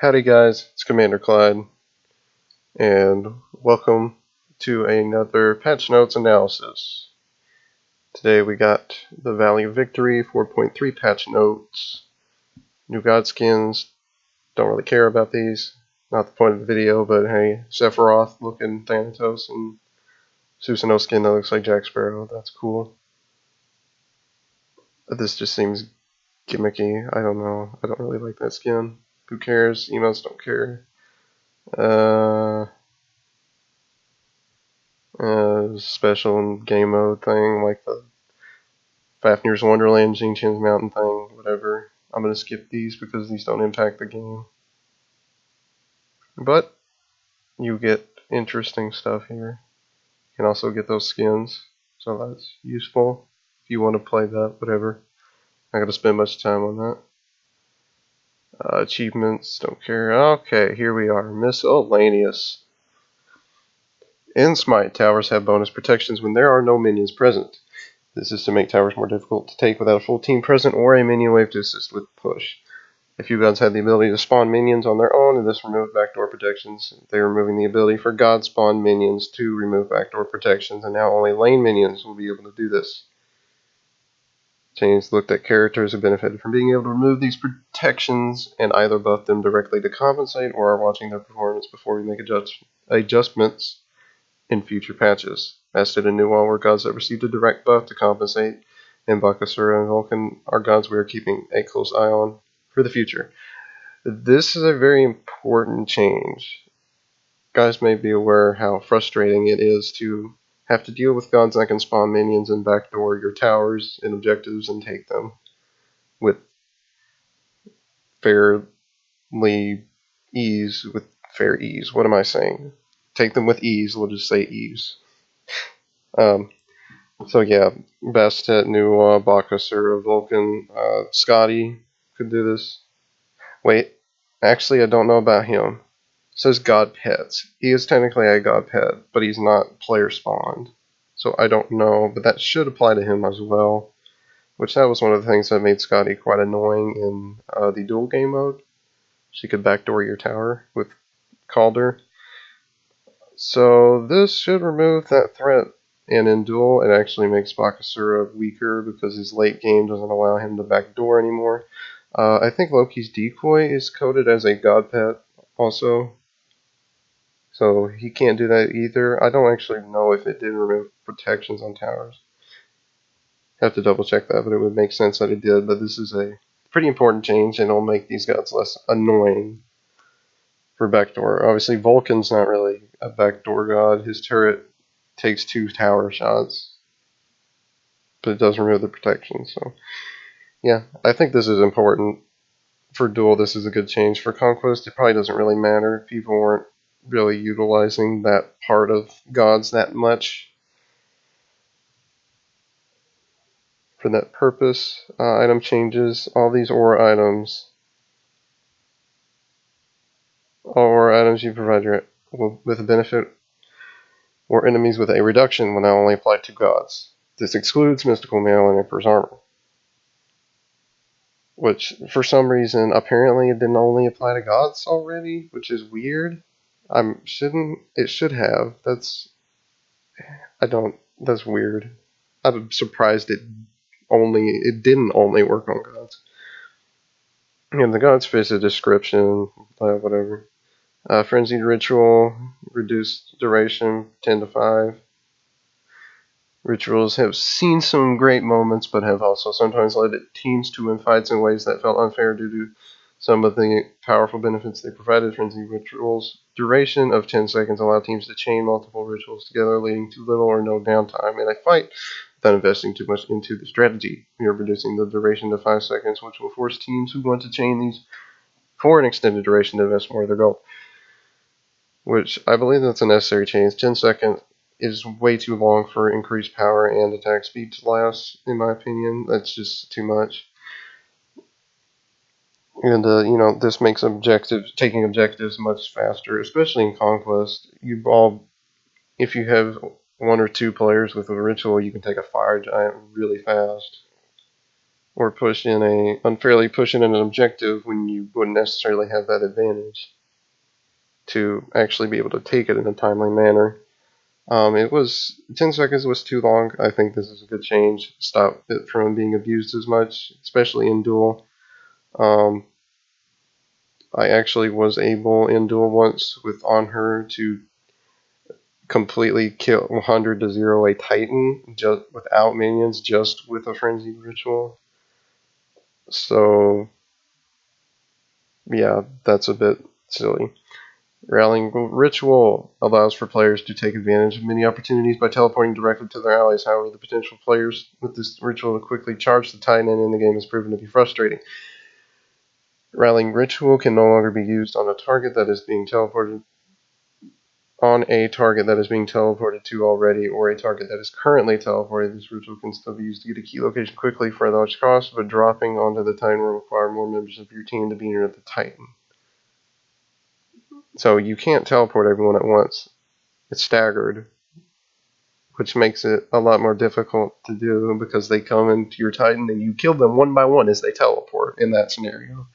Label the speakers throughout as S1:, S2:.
S1: Howdy guys, it's Commander Clyde, and welcome to another patch notes analysis. Today we got the Valley of Victory 4.3 patch notes, new god skins. Don't really care about these, not the point of the video, but hey, Sephiroth looking Thanatos and Susanoo skin that looks like Jack Sparrow, that's cool. This just seems gimmicky, I don't know, I don't really like that skin. Who cares? Emos don't care. Special game mode thing, like the Fafnir's Wonderland, Xingqian's Mountain thing, whatever. I'm going to skip these because these don't impact the game. But you get interesting stuff here. You can also get those skins, so that's useful if you want to play that, whatever. Not going to spend much time on that. Achievements, don't care. Okay, here we are. Miscellaneous. In Smite, towers have bonus protections when there are no minions present. This is to make towers more difficult to take without a full team present or a minion wave to assist with push. If you gods had the ability to spawn minions on their own, and this removed backdoor protections, they are removing the ability for god spawn minions to remove backdoor protections, and now only lane minions will be able to do this. Change looked at characters who benefited from being able to remove these protections and either buff them directly to compensate or are watching their performance before we make adjustments in future patches. As did a new one where gods that received a direct buff to compensate, and Bakasura and Vulcan are gods we are keeping a close eye on for the future. This is a very important change. Guys may be aware how frustrating it is to have to deal with gods that can spawn minions and backdoor your towers and objectives and take them with fair ease. What am I saying? Take them with ease, we'll just say ease. So yeah, Bastet, Nuwa, Bakasura, Vulcan, Scotty could do this. Wait, actually I don't know about him. It says God Pets. He is technically a God Pet, but he's not player spawned. So I don't know, but that should apply to him as well. Which that was one of the things that made Scotty quite annoying in the dual game mode. She could backdoor your tower with Calder. So this should remove that threat. And in duel, it actually makes Bakasura weaker because his late game doesn't allow him to backdoor anymore. I think Loki's decoy is coded as a god pet also. So he can't do that either. I don't actually know if it did remove protections on towers. Have to double check that, but it would make sense that it did. But this is a pretty important change, and it'll make these gods less annoying for backdoor. Obviously, Vulcan's not really a backdoor god. His turret takes 2 tower shots, but it does remove the protection. So yeah, I think this is important. For duel, this is a good change. For conquest, it probably doesn't really matter. People weren't really utilizing that part of gods that much for that purpose. Item changes. All these aura items. All aura items you provide with a benefit or enemies with a reduction will now only apply to gods. This excludes Mystical Mail and Emperor's Armor, which for some reason apparently it didn't only apply to gods already, which is weird. It should have. That's weird. I'm surprised it didn't only work on gods. And the gods face a description, whatever. Frenzied Ritual, reduced duration, 10 to 5. Rituals have seen some great moments, but have also sometimes led teams to win fights in ways that felt unfair due to some of the powerful benefits they provided. Frenzied Rituals, duration of 10 seconds, allow teams to chain multiple rituals together, leading to little or no downtime in a fight without investing too much into the strategy. We are reducing the duration to 5 seconds, which will force teams who want to chain these for an extended duration to invest more of their gold. Which I believe that's a necessary change. 10 seconds is way too long for increased power and attack speed to last, in my opinion. That's just too much. And, this makes taking objectives much faster, especially in Conquest. If you have 1 or 2 players with a ritual, you can take a fire giant really fast. or unfairly push in an objective when you wouldn't necessarily have that advantage to actually be able to take it in a timely manner. 10 seconds was too long. I think this is a good change. Stop it from being abused as much, especially in duel. I actually was able in duel once with on her to completely kill 100 to 0 a Titan just without minions, just with a frenzied ritual. So yeah, that's a bit silly. Rallying Ritual allows for players to take advantage of many opportunities by teleporting directly to their allies. However, the potential players with this ritual to quickly charge the Titan and end the game has proven to be frustrating. Rallying Ritual can no longer be used on a target that is being teleported to already, or a target that is currently teleported. This ritual can still be used to get a key location quickly for a large cost, but dropping onto the Titan will require more members of your team to be near the Titan. So you can't teleport everyone at once. It's staggered, which makes it a lot more difficult to do because they come into your Titan and you kill them one by one as they teleport in that scenario.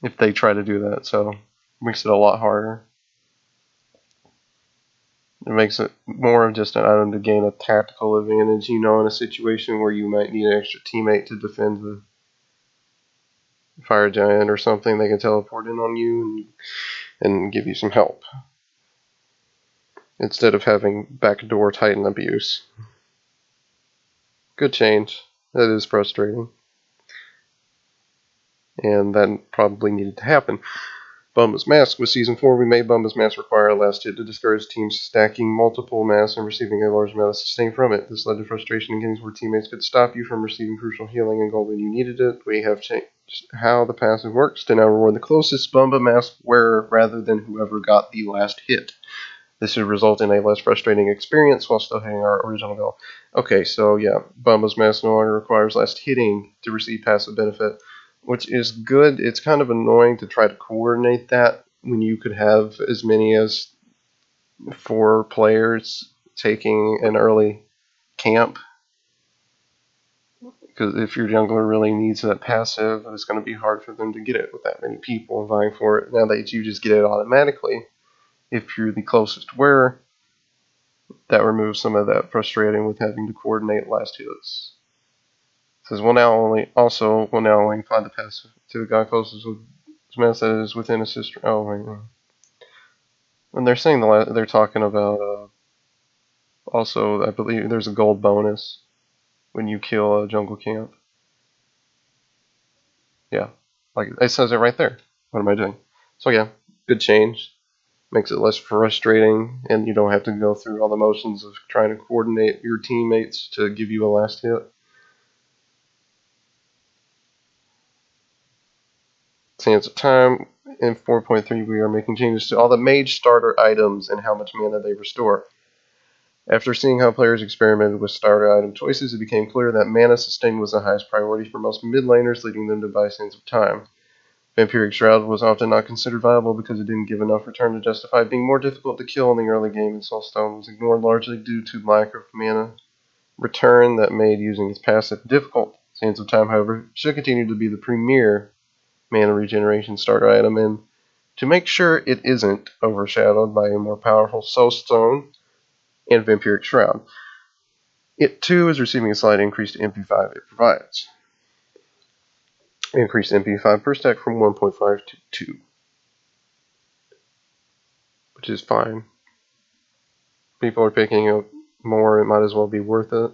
S1: If they try to do that, so it makes it a lot harder. It makes it more of just an item to gain a tactical advantage, in a situation where you might need an extra teammate to defend the fire giant or something. They can teleport in on you and give you some help instead of having backdoor Titan abuse. Good change. That is frustrating, and that probably needed to happen. Bumba's Mask. With Season 4, we made Bumba's Mask require a last hit to discourage teams stacking multiple masks and receiving a large amount of sustain from it. This led to frustration in games where teammates could stop you from receiving crucial healing and gold when you needed it. We have changed how the passive works to now reward the closest Bumba Mask wearer rather than whoever got the last hit. This would result in a less frustrating experience while still hitting our original goal. Okay, so yeah, Bumba's Mask no longer requires last hitting to receive passive benefit, which is good. It's kind of annoying to try to coordinate that when you could have as many as 4 players taking an early camp. Because if your jungler really needs that passive, it's going to be hard for them to get it with that many people vying for it. Now that you just get it automatically, if you're the closest wearer, that removes some of that frustrating with having to coordinate last hits. It says we'll now only apply the passive to the guy closest with mass that is within assist. Oh right. And they're saying they're talking about also, I believe there's a gold bonus when you kill a jungle camp. Yeah, like it says it right there. What am I doing? So yeah, good change. Makes it less frustrating, and you don't have to go through all the motions of trying to coordinate your teammates to give you a last hit. Sands of Time. In 4.3, we are making changes to all the mage starter items and how much mana they restore. After seeing how players experimented with starter item choices, it became clear that mana sustain was the highest priority for most mid laners, leading them to buy Sands of Time. Vampiric Shroud was often not considered viable because it didn't give enough return to justify being more difficult to kill in the early game, and Soulstone was ignored largely due to lack of mana return that made using its passive difficult. Sands of Time, however, should continue to be the premier mana regeneration starter item, and to make sure it isn't overshadowed by a more powerful Soulstone and Vampiric Shroud. It too is receiving a slight increase to MP5 it provides. Increased MP5 per stack from 1.5 to 2, which is fine. People are picking up more, it might as well be worth it.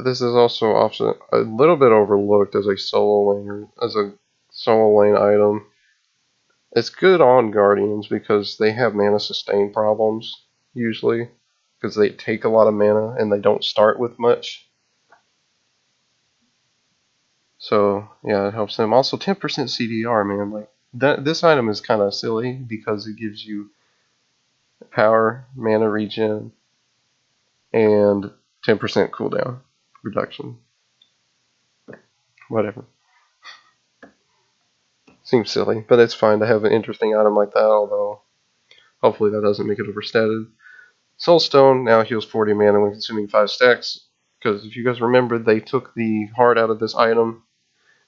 S1: This is also often a little bit overlooked as a solo lane item. It's good on Guardians because they have mana sustain problems, usually, because they take a lot of mana and they don't start with much. So, yeah, it helps them. Also, 10% CDR, man. Like this item is kind of silly because it gives you power, mana regen, and 10% cooldown reduction. Whatever. Seems silly, but it's fine to have an interesting item like that, although hopefully that doesn't make it overstated. Soulstone now heals 40 mana when consuming 5 stacks. Because if you guys remember, they took the heart out of this item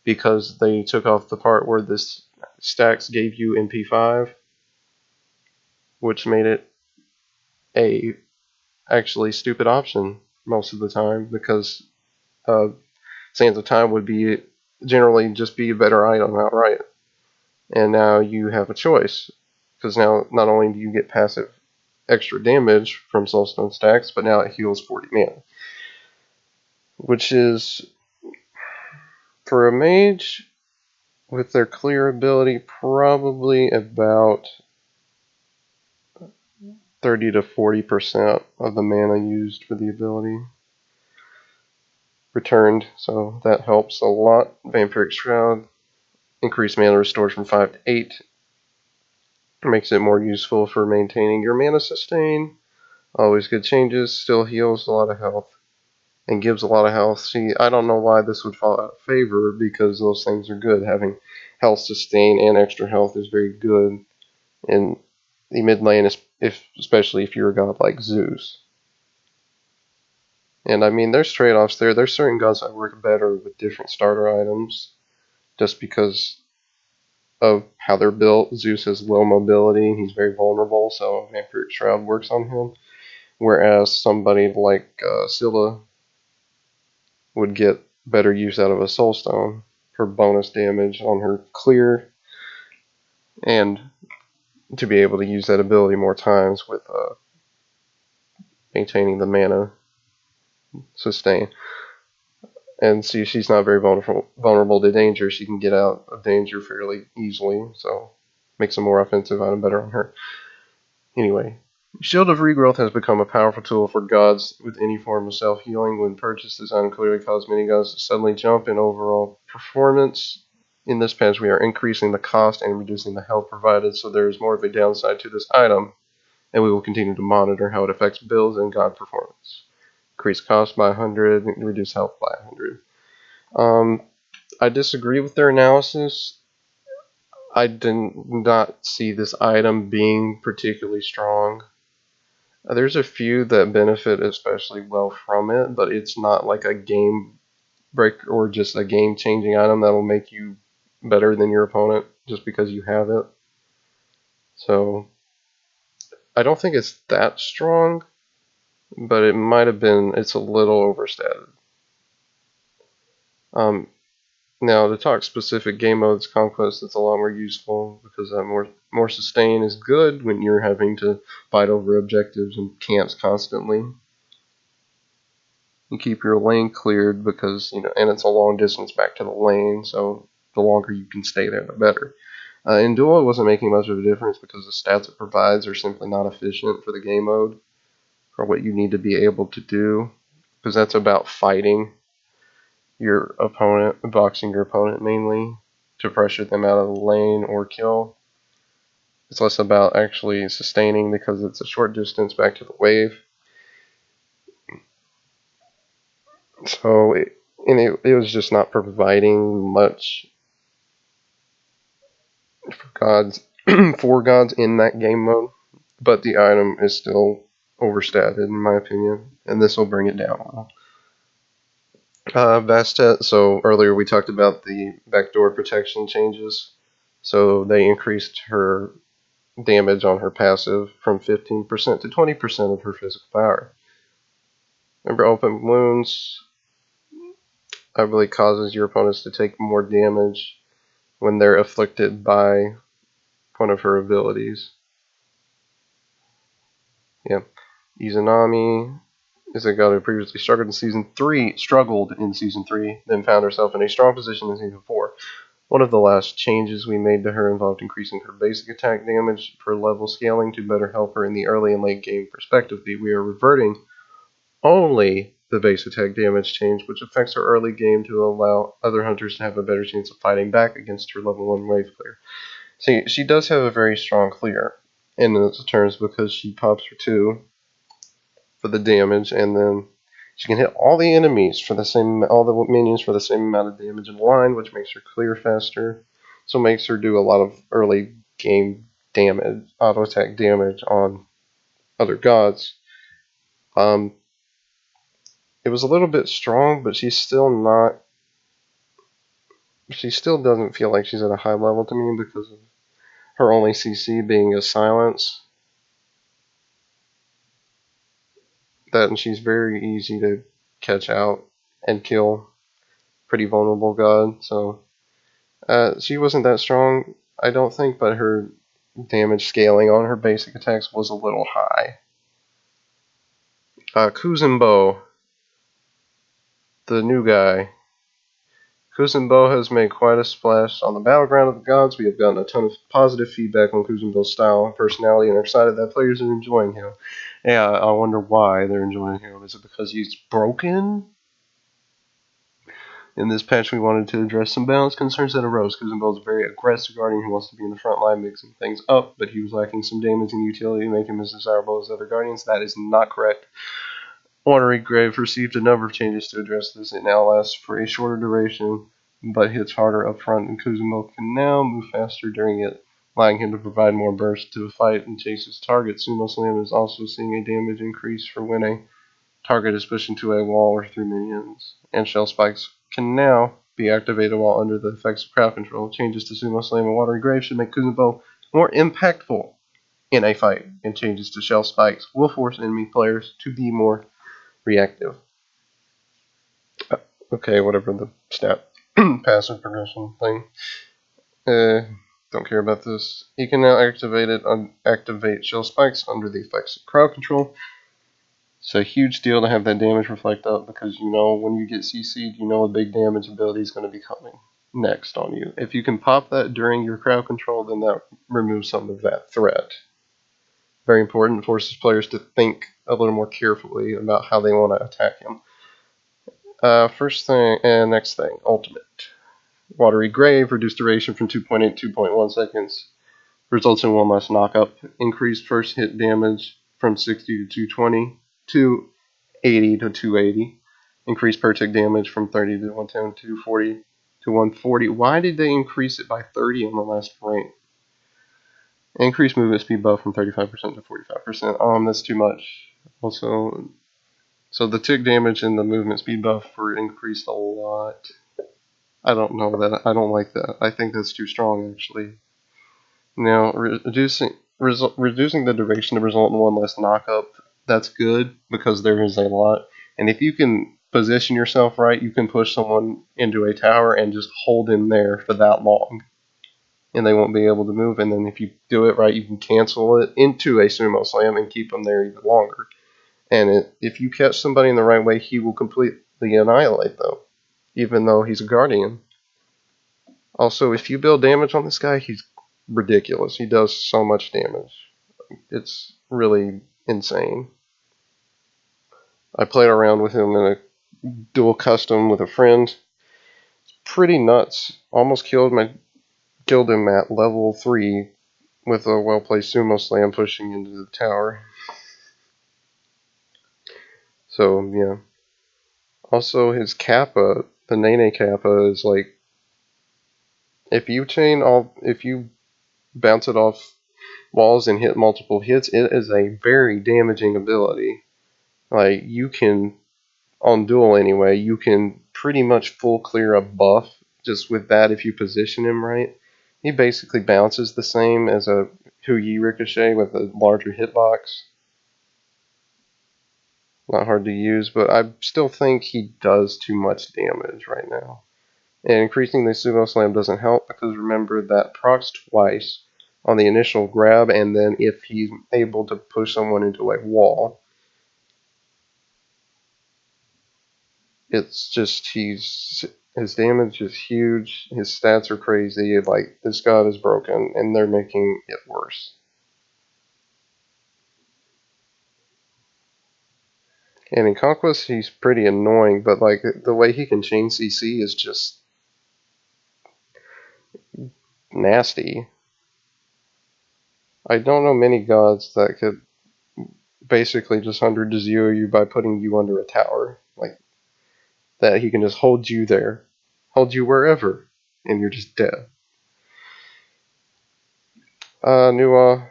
S1: because they took off the part where this stacks gave you MP5, which made it a actually stupid option most of the time, because Sands of Time would be generally just be a better item outright. And now you have a choice, because now not only do you get passive extra damage from Soulstone stacks, but now it heals 40 mana, which is, for a mage with their clear ability, probably about 30 to 40% of the mana used for the ability returned, so that helps a lot. Vampiric Shroud, increased mana restored from 5 to 8, makes it more useful for maintaining your mana sustain. Always good changes, still heals a lot of health, and gives a lot of health. See, I don't know why this would fall out of favor, because those things are good. Having health sustain and extra health is very good in the mid lane, especially if you're a god like Zeus. And I mean, there's trade-offs there. There's certain gods that work better with different starter items, just because of how they're built. Zeus has low mobility, he's very vulnerable, so Vampiric Shroud works on him. Whereas somebody like Scylla would get better use out of a Soulstone for bonus damage on her clear, and to be able to use that ability more times with maintaining the mana sustain. And see, she's not very vulnerable to danger. She can get out of danger fairly easily, so makes a more offensive item better on her. Anyway, Shield of Regrowth has become a powerful tool for gods with any form of self-healing. When purchased, this item clearly caused many gods to suddenly jump in overall performance. In this patch, we are increasing the cost and reducing the health provided, so there is more of a downside to this item, and we will continue to monitor how it affects builds and god performance. Increase cost by 100, reduce health by 100. I disagree with their analysis. I did not see this item being particularly strong. There's a few that benefit especially well from it, but it's not like a game breaker or just a game changing item that will make you better than your opponent just because you have it. So I don't think it's that strong, but it might have been, it's a little overstated. Now, to talk specific game modes, Conquest is a lot more useful, because that more sustain is good when you're having to fight over objectives and camps constantly. You keep your lane cleared because, and it's a long distance back to the lane, so the longer you can stay there, the better. In Duel, it wasn't making much of a difference because the stats it provides are simply not efficient for the game mode, for what you need to be able to do, because that's about fighting your opponent, boxing your opponent mainly, to pressure them out of the lane or kill. It's less about actually sustaining because it's a short distance back to the wave. So it was just not providing much for gods for gods in that game mode, but the item is still overstated in my opinion, and this will bring it down. Bastet, so earlier we talked about the backdoor protection changes. So they increased her damage on her passive from 15% to 20% of her physical power. Remember, open wounds, I believe, causes your opponents to take more damage when they're afflicted by one of her abilities. Yeah. Izanami is a god who previously struggled in Season 3, then found herself in a strong position in Season 4. One of the last changes we made to her involved increasing her basic attack damage per level scaling to better help her in the early and late game respectively. We are reverting only the base attack damage change, which affects her early game to allow other hunters to have a better chance of fighting back against her level 1 wave clear. See, she does have a very strong clear in those terms because she pops her 2 for the damage, and then she can hit all the enemies for all the minions for the same amount of damage in line, which makes her clear faster. So makes her do a lot of early game damage, auto attack damage on other gods. it was a little bit strong, but she's still not. She still doesn't feel like she's at a high level to me because of her only CC being a silence. That and she's very easy to catch out and kill. Pretty vulnerable god, so she wasn't that strong, I don't think, but her damage scaling on her basic attacks was a little high. Kuzenbo, the new guy. Kuzenbo has made quite a splash on the battleground of the gods. We have gotten a ton of positive feedback on Kuzenbo's style and personality, and are excited that players are enjoying him. Yeah, I wonder why they're enjoying him. Is it because he's broken? In this patch, we wanted to address some balance concerns that arose. Kuzenbo is a very aggressive guardian who wants to be in the front line, mixing things up, but he was lacking some damage and utility to make him as desirable as other guardians. That is not correct. Watery Grave received a number of changes to address this. It now lasts for a shorter duration, but hits harder up front, and Kuzenbo can now move faster during it, allowing him to provide more burst to the fight and chase his target. Sumo Slam is also seeing a damage increase for when a target is pushed into a wall or through minions, and Shell Spikes can now be activated while under the effects of crowd control. Changes to Sumo Slam and Watery Grave should make Kuzenbo more impactful in a fight, and changes to Shell Spikes will force enemy players to be more reactive. Okay, whatever the stat passive progression thing. Don't care about this. You can now activate Shell Spikes under the effects of crowd control. It's a huge deal to have that damage reflect up, because you know when you get CC'd, you know a big damage ability is going to be coming next on you. If you can pop that during your crowd control, then that removes some of that threat. Very important, forces players to think a little more carefully about how they want to attack him. First thing, and next thing, ultimate. Watery Grave, reduced duration from 2.8 to 2.1 seconds. Results in one less knockup. Increased first hit damage from 60 to 220 to 80 to 280. Increased per tick damage from 30 to 110 to 40 to 140. Why did they increase it by 30 on the last rank? Increased movement speed buff from 35% to 45%. That's too much. Also, so the tick damage and the movement speed buff were increased a lot. I don't know that. I don't like that. I think that's too strong, actually. Now, reducing the duration to result in one less knockup, that's good, because there is a lot. And if you can position yourself right, you can push someone into a tower and just hold him there for that long, and they won't be able to move. And then if you do it right, you can cancel it into a Sumo Slam and keep them there even longer. And if you catch somebody in the right way, he will completely annihilate them, even though he's a guardian. Also, if you build damage on this guy, he's ridiculous. He does so much damage. It's really insane. I played around with him in a dual custom with a friend. Pretty nuts. Almost killed him at level 3 with a well-placed Sumo Slam pushing into the tower. So, yeah. Also, his Kappa, the Nene Kappa, is like, if you bounce it off walls and hit multiple hits, it is a very damaging ability. Like, you can, on duel anyway, you can pretty much full clear a buff just with that if you position him right. He basically bounces the same as a Hu Yi Ricochet with a larger hitbox. Not hard to use, but I still think he does too much damage right now. And increasing the Sumo Slam doesn't help, because remember that procs twice on the initial grab, and then if he's able to push someone into a wall. It's just, his damage is huge, his stats are crazy, like, this god is broken, and they're making it worse. And in Conquest, he's pretty annoying, but, like, the way he can chain CC is just nasty. I don't know many gods that could basically just 100 to 0 you by putting you under a tower. Like, that he can just hold you there, hold you wherever, and you're just dead. New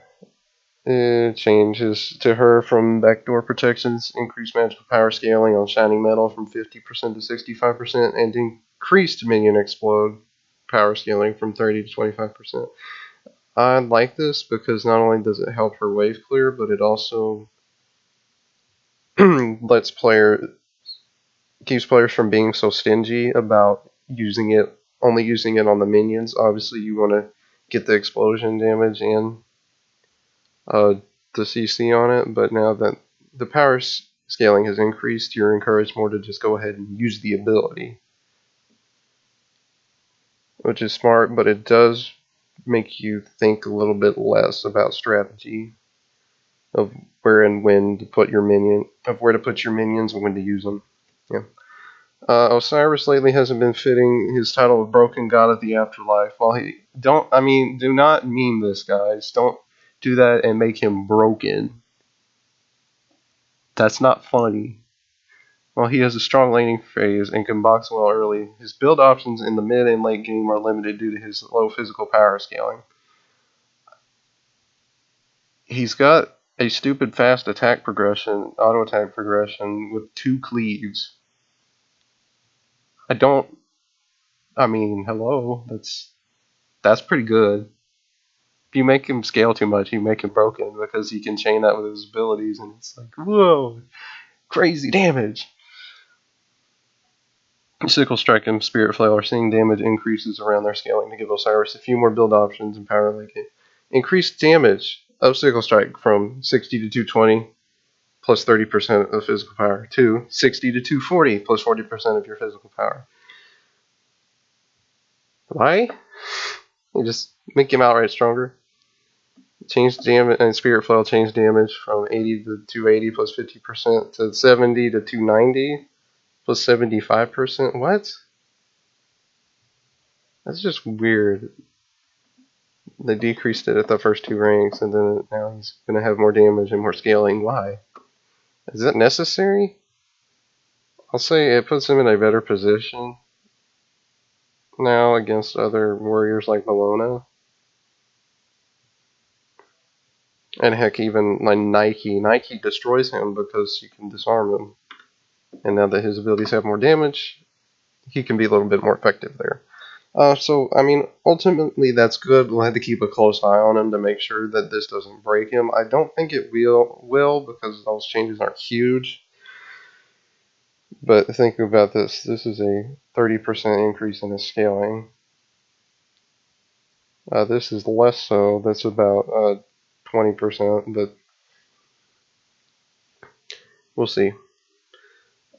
S1: It changes to her from backdoor protections, increased magical power scaling on shining metal from 50% to 65%, and increased minion explode power scaling from 30 to 25%. I like this because not only does it help her wave clear, but it also lets keeps players from being so stingy about only using it on the minions. Obviously, you want to get the explosion damage and uh, the CC on it, but now that the power scaling has increased, you're encouraged more to just go ahead and use the ability, which is smart, but it does make you think a little bit less about strategy of where and when to put your where to put your minions and when to use them. Yeah. Osiris lately hasn't been fitting his title of Broken God of the Afterlife. While do not meme this, guys. Don't do that and make him broken. That's not funny. While he has a strong laning phase and can box well early, his build options in the mid and late game are limited due to his low physical power scaling. He's got a stupid fast attack progression, auto attack progression with 2 cleaves. Hello, that's pretty good. If you make him scale too much, you make him broken because he can chain that with his abilities, and it's like, whoa, crazy damage. Sickle Strike and Spirit Flail are seeing damage increases around their scaling to give Osiris a few more build options and power like it. Increased damage of Sickle Strike from 60 to 220 plus 30% of physical power to 60 to 240 plus 40% of your physical power. Why? You just make him outright stronger. Change damage and Spirit Flail change damage from 80 to 280 plus 50% to 70 to 290 plus 75%. What? That's just weird. They decreased it at the first 2 ranks, and then now he's going to have more damage and more scaling. Why? Is that necessary? I'll say it puts him in a better position now against other warriors like Malona. And heck, even like Nike. Nike destroys him because you can disarm him. And now that his abilities have more damage, he can be a little bit more effective there. Ultimately that's good. We'll have to keep a close eye on him to make sure that this doesn't break him. I don't think it will because those changes aren't huge. But think about this. This is a 30% increase in his scaling. This is less so. That's about 20%, but we'll see.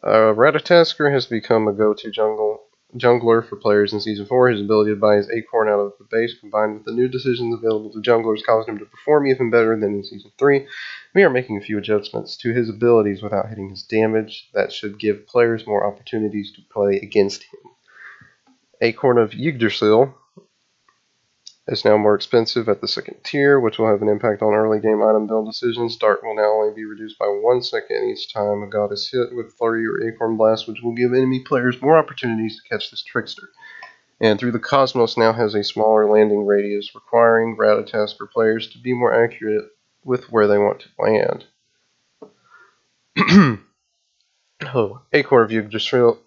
S1: Ratatasker has become a go-to jungler for players in Season 4. His ability to buy his acorn out of the base, combined with the new decisions available to junglers, caused him to perform even better than in Season 3. We are making a few adjustments to his abilities without hitting his damage that should give players more opportunities to play against him. Acorn of Yggdrasil is now more expensive at the 2nd tier, which will have an impact on early game item build decisions. Dart will now only be reduced by 1 second each time a god is hit with Flurry or Acorn Blast, which will give enemy players more opportunities to catch this trickster. And Through the Cosmos now has a smaller landing radius, requiring Ratatasker players to be more accurate with where they want to land. Acorn of Yggdrasil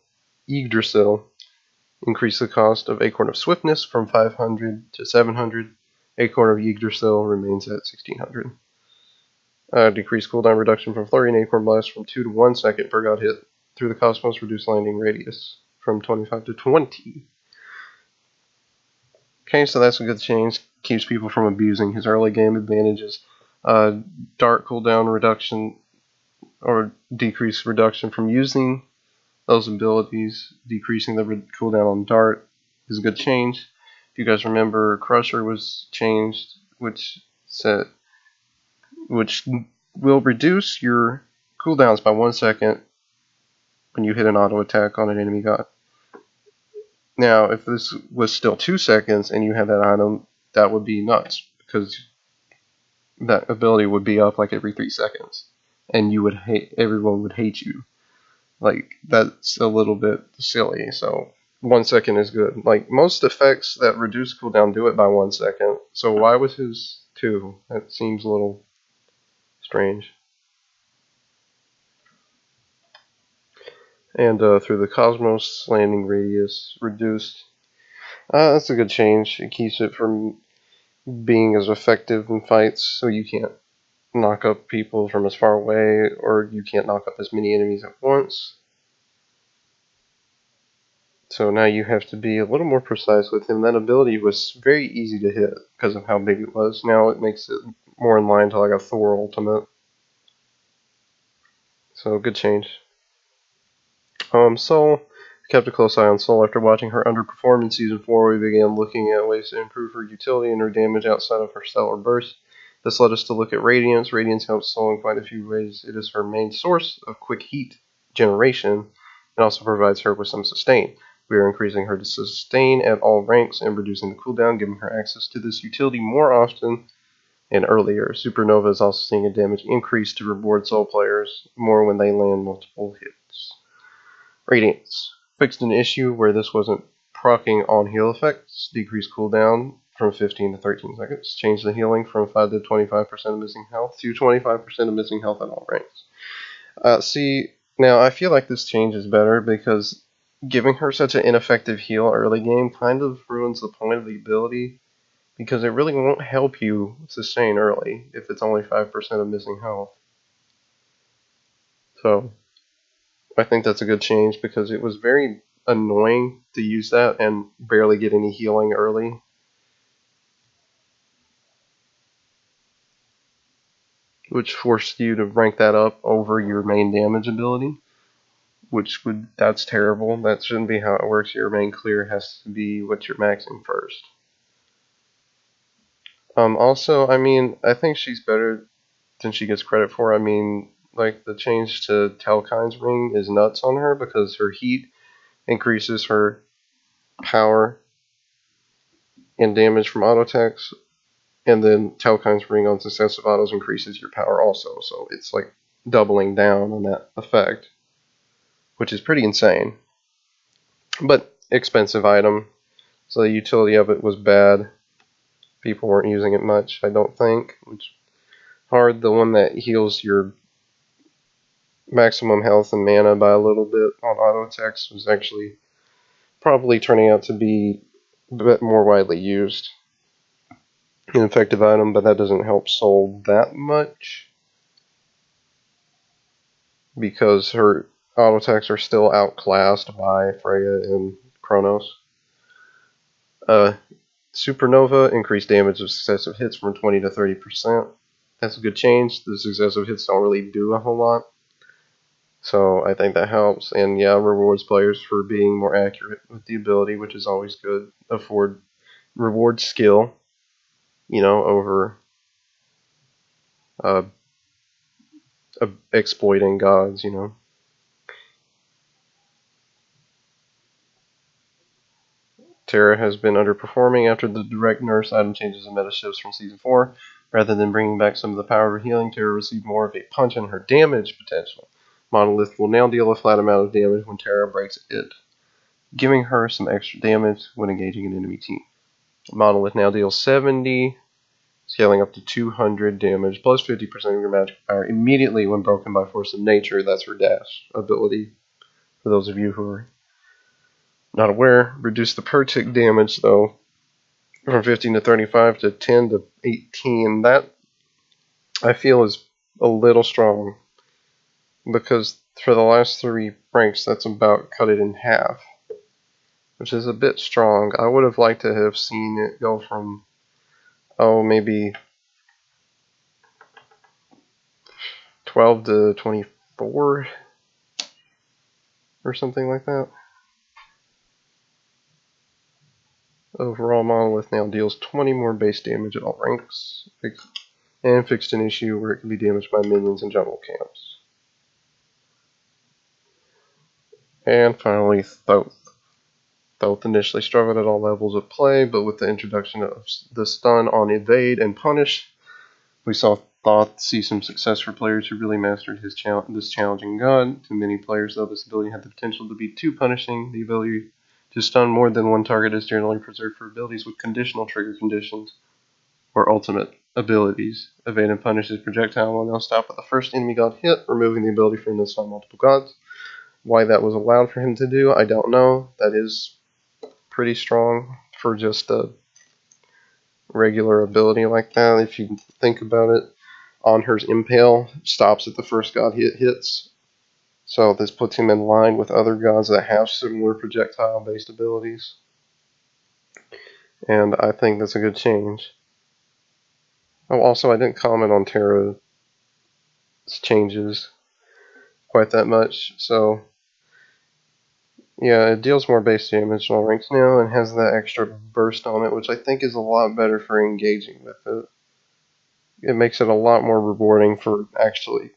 S1: increase the cost of Acorn of Swiftness from 500 to 700. Acorn of Yggdrasil remains at 1600. Decrease cooldown reduction from Flurry and Acorn Blast from 2 to 1 second per god hit. Through the Cosmos, reduce landing radius from 25 to 20. Okay, so that's a good change. Keeps people from abusing his early game advantages. Dart cooldown reduction or decrease reduction from using those abilities, decreasing the cooldown on Dart is a good change. If you guys remember, Crusher was changed, which will reduce your cooldowns by 1 second when you hit an auto attack on an enemy god. Now, if this was still 2 seconds and you had that item, that would be nuts because that ability would be up like every 3 seconds, and everyone would hate you. Like, that's a little bit silly, so 1 second is good. Like, most effects that reduce cooldown do it by 1 second, so why was his 2? That seems a little Strange. And through the Cosmos, landing radius reduced. That's a good change. It keeps it from being as effective in fights, so you can't knock up people from as far away, or you can't knock up as many enemies at once. So now you have to be a little more precise with him. That ability was very easy to hit because of how big it was. Now it makes it more in line to like a Thor ultimate. So good change. Soul. Kept a close eye on Soul. After watching her underperform in Season 4, we began looking at ways to improve her utility and her damage outside of her stellar burst. This led us to look at Radiance. Radiance helps Soul in quite a few ways. It is her main source of quick heat generation and also provides her with some sustain. We are increasing her to sustain at all ranks and reducing the cooldown, giving her access to this utility more often and earlier. Supernova is also seeing a damage increase to reward Soul players more when they land multiple hits. Radiance. Fixed an issue where this wasn't proccing on heal effects, decreased cooldown from 15 to 13 seconds, changed the healing from 5 to 25% of missing health to 25% of missing health at all ranks. See, now I feel like this change is better because giving her such an ineffective heal early game kind of ruins the point of the ability because it really won't help you sustain early if it's only 5% of missing health. So I think that's a good change because it was very annoying to use that and barely get any healing early. Which forced you to rank that up over your main damage ability. That's terrible. That shouldn't be how it works. Your main clear has to be what you're maxing first. Also, I mean, I think she's better than she gets credit for. I mean, like, the change to Telkine's ring is nuts on her because her heat increases her power and damage from auto attacks, and then Telkine's ring on successive autos increases your power also, so it's like doubling down on that effect, which is pretty insane. But expensive item, so the utility of it was bad. People weren't using it much, I don't think. Which hard, the one that heals your maximum health and mana by a little bit on auto attacks was actually probably turning out to be a bit more widely used. An effective item, but that doesn't help Soul that much because her auto attacks are still outclassed by Freya and Kronos. Supernova increased damage of successive hits from 20 to 30%. That's a good change. The successive hits don't really do a whole lot, so I think that helps. And yeah, rewards players for being more accurate with the ability, which is always good. Reward skill, over exploiting gods, Terra has been underperforming after the direct nurse item changes and meta shifts from Season 4. Rather than bringing back some of the power of her healing, Terra received more of a punch in her damage potential. Monolith will now deal a flat amount of damage when Terra breaks it, giving her some extra damage when engaging an enemy team. Monolith now deals 70, scaling up to 200 damage, plus 50% of your magic power immediately when broken by force of nature. That's her dash ability, for those of you who are not aware. Reduce the per tick damage, though, from 15 to 35 to 10 to 18. That, I feel, is a little strong, because for the last 3 ranks, that's about cut it in half, which is a bit strong. I would have liked to have seen it go from, maybe 12 to 24 or something like that. Overall, Monolith now deals 20 more base damage at all ranks, and fixed an issue where it can be damaged by minions in jungle camps. And finally, Thoth. Thoth initially struggled at all levels of play, but with the introduction of the stun on evade and punish, we saw Thoth see some success for players who really mastered this challenging god. To many players, though, this ability had the potential to be too punishing. The ability to stun more than one target is generally preserved for abilities with conditional trigger conditions or ultimate abilities. Evade and punish his projectile will now stop at the first enemy god hit, removing the ability for him to stun multiple gods. Why that was allowed for him to do, I don't know. That is pretty strong for just a regular ability like that. If you think about it, Anhur's Impale stops at the first god hits. So this puts him in line with other gods that have similar projectile-based abilities. And I think that's a good change. Oh, also, I didn't comment on Terra's changes quite that much. So, yeah, it deals more base damage on all ranks now and has that extra burst on it, which I think is a lot better for engaging with it. It makes it a lot more rewarding for actually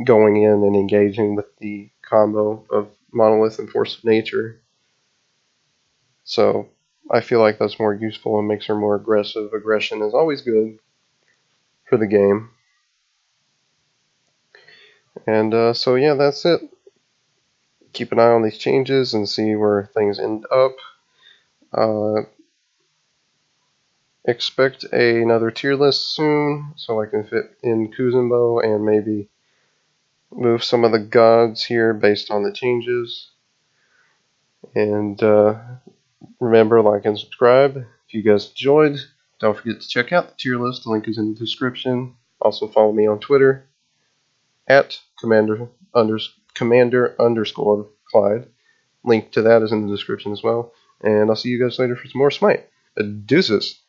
S1: going in and engaging with the combo of Monolith and Force of Nature. So I feel like that's more useful and makes her more aggressive. Aggression is always good for the game. And so yeah, that's it. Keep an eye on these changes and see where things end up. Expect another tier list soon, so I can fit in Kuzenbo and maybe move some of the gods here based on the changes. And remember, like and subscribe. If you guys enjoyed, don't forget to check out the tier list. The link is in the description. Also follow me on Twitter at commander_Clyde. Link to that is in the description as well. And I'll see you guys later for some more Smite. Deuces.